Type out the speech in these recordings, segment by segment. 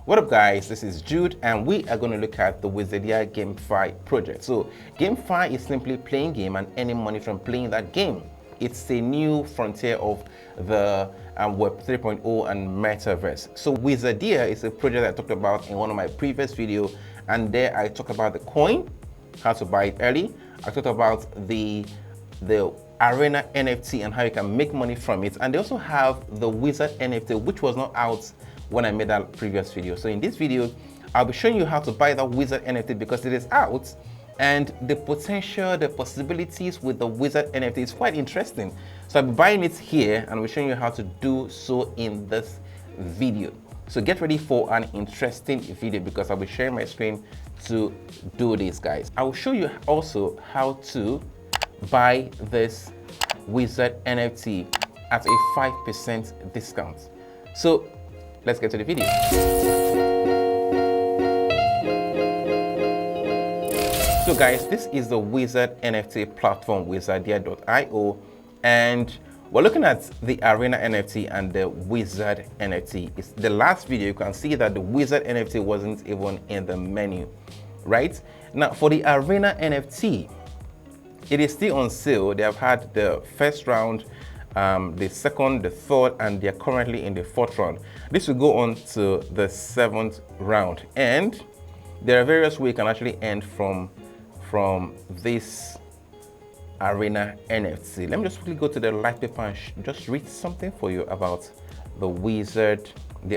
What up guys, this is Jude and we are going to look at the Wizardia GameFi project. So GameFi is simply playing game and earning money from playing that game. It's a new frontier of the Web 3.0 and Metaverse. So Wizardia is a project I talked about in one of my previous videos, and there I talked about the coin, how to buy it early. I talked about the Arena NFT and how you can make money from it, and they also have the Wizard NFT, which was not out when I made that previous video. So in this video, I'll be showing you how to buy that Wizard NFT because it is out, and the potential, the possibilities with the Wizard NFT is quite interesting. So I'll be buying it here and we're showing you how to do so in this video. So get ready for an interesting video because I'll be sharing my screen to do this, guys. I will show you also how to buy this Wizard NFT at a 5% discount. So let's get to the video. So guys, this is the Wizard NFT platform, Wizardia.io, and we're looking at the Arena NFT and the Wizard NFT. It's the last video, you can see that the Wizard NFT wasn't even in the menu, right? Now for the Arena NFT, it is still on sale. They have had the first round, the second, the third, and they're currently in the fourth round. This will go on to the seventh round, and there are various ways you can actually earn from this Arena NFT. Let me just quickly go to the light paper and just read something for you about the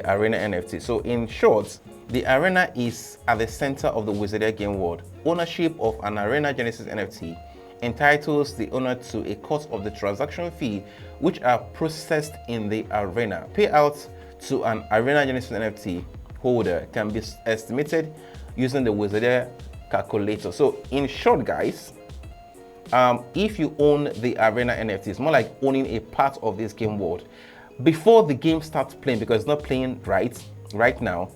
Arena NFT. So in short, the Arena is at the center of the Wizardia game world. Ownership of an Arena Genesis NFT entitles the owner to a cut of the transaction fee which are processed in the Arena. Payouts to an Arena Genesis NFT holder can be estimated using the Wizardia calculator. So in short, guys, if you own the Arena NFT, it's more like owning a part of this game world. Before the game starts playing, because it's not playing right now,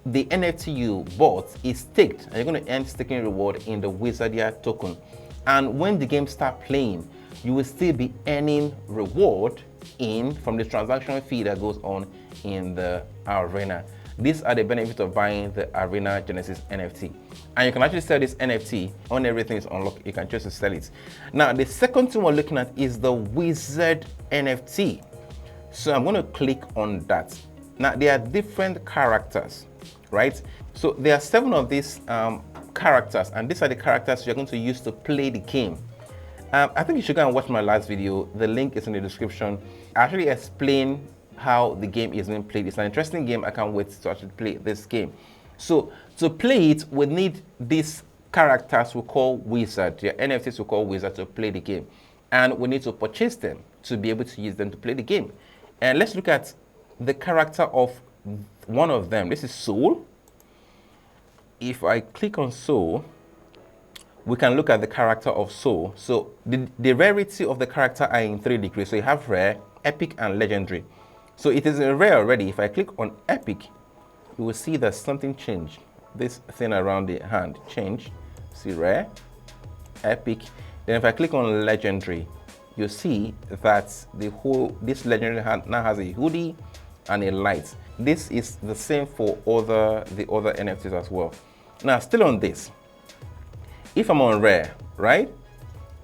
the NFT you bought is staked, and you're going to earn staking reward in the Wizardia token. And when the game starts playing, you will still be earning reward from the transaction fee that goes on in the Arena. These are the benefits of buying the Arena Genesis NFT. And you can actually sell this NFT on everything is unlocked. You can choose to sell it. Now, the second thing we're looking at is the Wizard NFT. So I'm going to click on that. Now, there are different characters, right? So there are 7 of these characters, and these are the characters you're going to use to play the game. I think you should go and watch my last video. The link is in the description. I actually explain how the game is being played. It's an interesting game. I can't wait to actually play this game. So to play it, we need these characters we call Wizard. Your NFTs we call Wizard to play the game. And we need to purchase them to be able to use them to play the game. And let's look at the character of one of them. This is Soul. If I click on Soul, we can look at the character of Soul. So the rarity of the character are in 3 degrees. So you have rare, epic, and legendary. So it is in rare already. If I click on epic, you will see that something changed. This thing around the hand changed. See rare, epic. Then if I click on legendary, you see that this legendary hand now has a hoodie and a light. This is the same for the other NFTs as well. Now, still on this, if I'm on rare, right,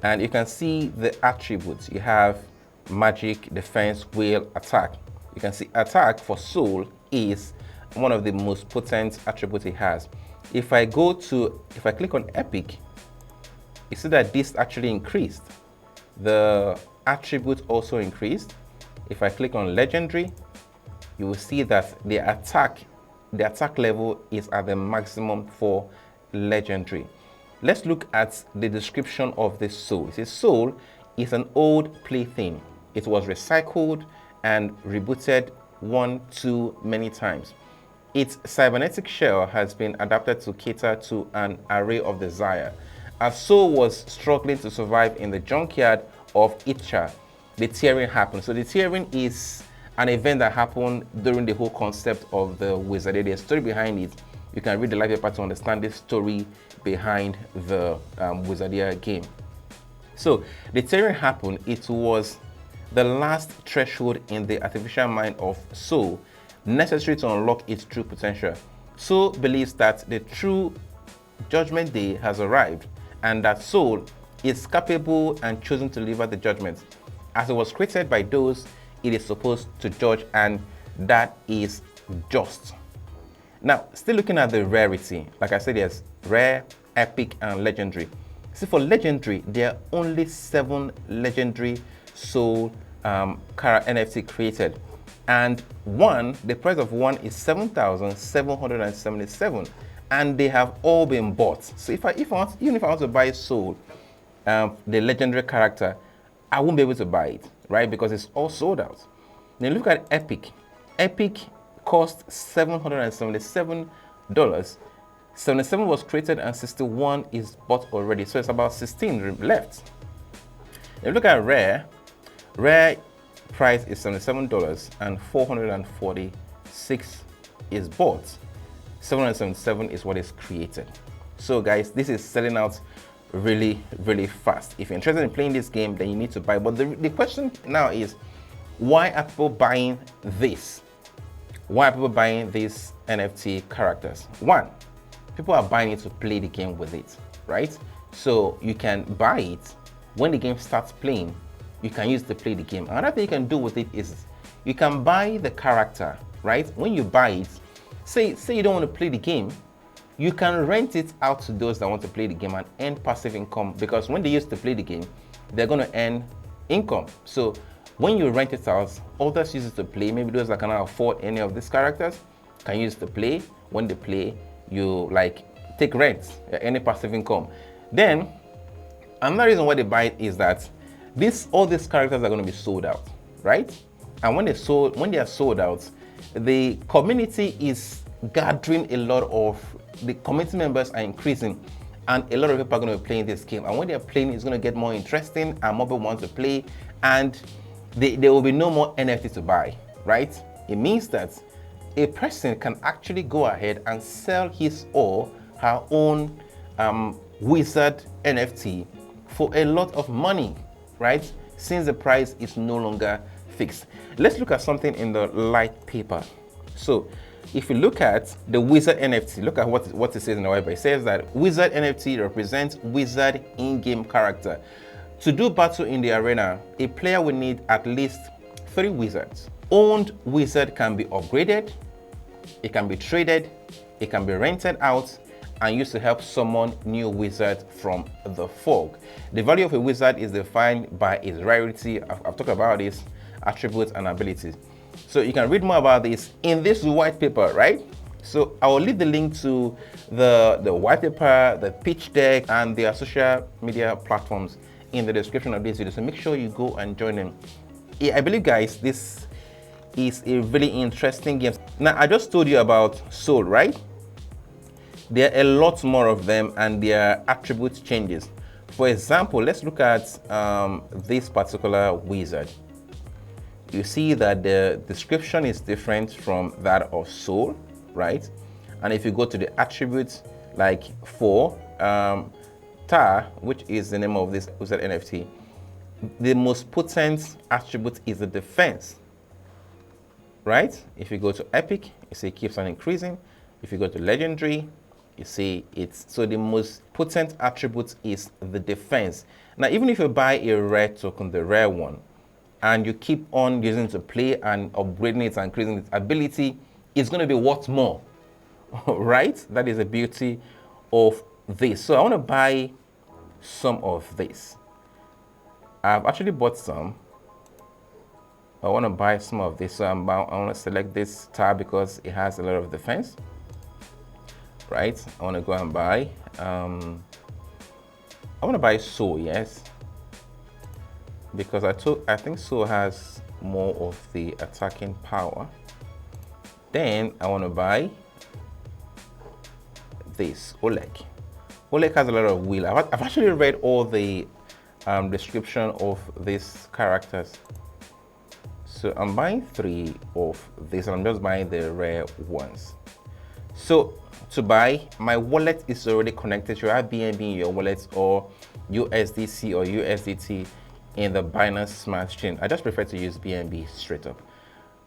and you can see the attributes. You have magic, defense, will, attack. You can see attack for Soul is one of the most potent attributes it has. If I click on epic, you see that this actually increased. The attribute also increased. If I click on legendary, you will see that the attack level is at the maximum for legendary. Let's look at the description of this Soul. It says Soul is an old plaything. It was recycled and rebooted many times. Its cybernetic shell has been adapted to cater to an array of desire. As Soul was struggling to survive in the junkyard of Itcha, the tearing happened. So the tearing is an event that happened during the whole concept of the Wizardia. There's a story behind it. You can read the light paper to understand this story behind the Wizardia game. So the tearing happened. It was the last threshold in the artificial mind of Soul necessary to unlock its true potential. Soul believes that the true judgment day has arrived and that Soul is capable and chosen to deliver the judgment. As it was created by those it is supposed to judge, and that is just. Now, still looking at the rarity, like I said, there's rare, epic, and legendary. See, for legendary, there are only 7 legendary Soul NFT created, and the price of one is 7,777, and they have all been bought. So even if I want to buy Soul, the legendary character, I won't be able to buy it, right? Because it's all sold out. Then look at Epic. Epic cost $777. 77 was created and 61 is bought already. So it's about 16 left. Then look at Rare. Rare price is $77 and 446 is bought. 777 is what is created. So guys, this is selling out really, really fast. If you're interested in playing this game, then you need to buy. But the question now is, why are people buying this? Why are people buying these NFT characters? One, people are buying it to play the game with it, right? So you can buy it when the game starts playing. You can use it to play the game. Another thing you can do with it is you can buy the character, right? When you buy it, say you don't want to play the game, you can rent it out to those that want to play the game and earn passive income, because when they used to play the game, they're going to earn income. So when you rent it out, others use it to play. Maybe those that cannot afford any of these characters can use it to play. When they play, you like take rent, any passive income. Then another reason why they buy it is that all these characters are going to be sold out, right? And when they are sold out, the community is gathering a lot of, the community members are increasing, and a lot of people are going to be playing this game. And when they're playing, it's going to get more interesting and more people want to play, and there will be no more NFT to buy, right? It means that a person can actually go ahead and sell his or her own Wizard NFT for a lot of money, right? Since the price is no longer fixed. Let's look at something in the light paper. So if you look at the Wizard NFT, look at what it says in the white paper. It says that Wizard NFT represents Wizard in-game character. To do battle in the arena, a player will need at least 3 wizards. Owned wizard can be upgraded, it can be traded, it can be rented out, and used to help summon new wizards from the fog. The value of a wizard is defined by its rarity. I've talked about this, attributes and abilities. So you can read more about this in this white paper, right? So I will leave the link to the white paper, the pitch deck, and their social media platforms in the description of this video. So make sure you go and join them. I believe, guys, this is a really interesting game. Now, I just told you about Soul, right? There are a lot more of them, and their attribute changes. For example, let's look at this particular wizard. You see that the description is different from that of Soul, right? And if you go to the attributes, like for Tar, which is the name of this Wizard NFT, the most potent attribute is the defense, right? If you go to Epic, you see it keeps on increasing. If you go to Legendary, you see so the most potent attribute is the defense. Now, even if you buy a rare token, the rare one, and you keep on using it to play and upgrading it and increasing its ability, it's going to be worth more, right? That is the beauty of this. So I want to buy some of this. I've actually bought some. I want to buy some of this. So I want to select this tab because it has a lot of defense, right? I want to go and buy. I want to buy Soul, yes, because I think Soul has more of the attacking power. Then I want to buy this Oleg. Oleg has a lot of will. I've actually read all the description of these characters. So I'm buying 3 of this, and I'm just buying the rare ones. So to buy, my wallet is already connected. You have BNB in your wallet, or USDC or USDT in the Binance Smart Chain. I just prefer to use BNB straight up.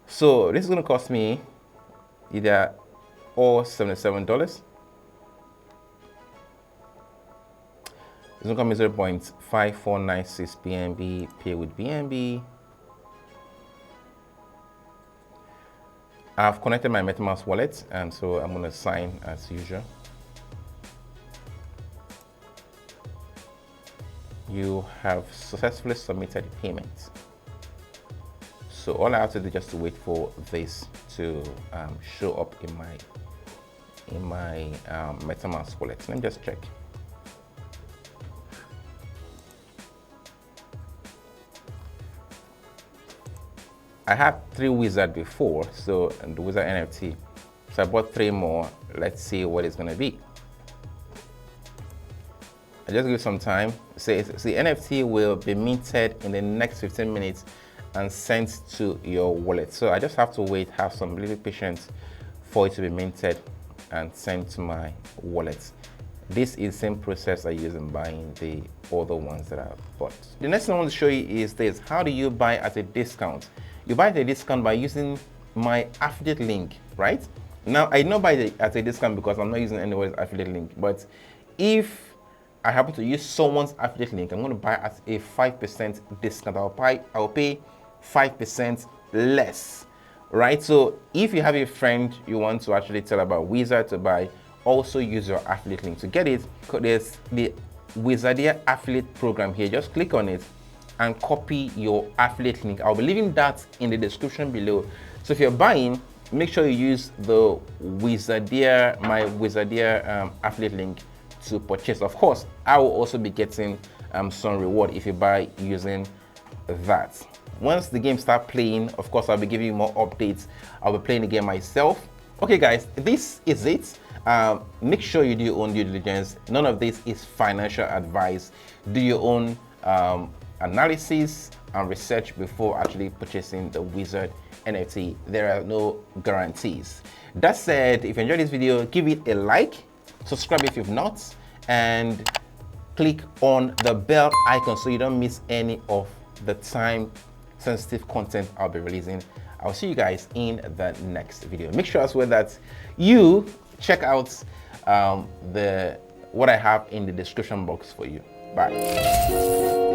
So this is going to cost me either or $77. It's going to come 0.5496 BNB, pay with BNB. I've connected my MetaMask wallet, and so I'm going to sign as usual. You have successfully submitted payment. So all I have to do is just to wait for this to show up in my MetaMask wallet. Let me just check. I had 3 Wizard before, so and the Wizard NFT. So I bought 3 more. Let's see what it's gonna be. I just give some time. So the NFT will be minted in the next 15 minutes and sent to your wallet. So I just have to wait, have some little patience for it to be minted and sent to my wallet. This is the same process I use in buying the other ones that I've bought. The next thing I want to show you is this. How do you buy at a discount? You buy at a discount by using my affiliate link, right? Now, I don't buy at a discount because I'm not using anyone's affiliate link, but if I happen to use someone's affiliate link, I'm going to buy at a 5% discount. I'll pay 5% less, right? So if you have a friend you want to actually tell about Wizard to buy, also use your affiliate link to get it. There's the Wizardia affiliate program here. Just click on it and copy your affiliate link. I'll be leaving that in the description below. So if you're buying, make sure you use the Wizardia, my Wizardia affiliate link to purchase. Of course, I will also be getting some reward if you buy using that. Once the game starts playing, of course, I'll be giving you more updates. I'll be playing the game myself. Okay, guys, this is it. Make sure you do your own due diligence. None of this is financial advice. Do your own analysis and research before actually purchasing the Wizard NFT. There are no guarantees. That said, if you enjoyed this video, give it a like, subscribe if you've not, and click on the bell icon so you don't miss any of the time sensitive content I'll be releasing. I'll see you guys in the next video. Make sure as well that you check out what I have in the description box for you. Bye.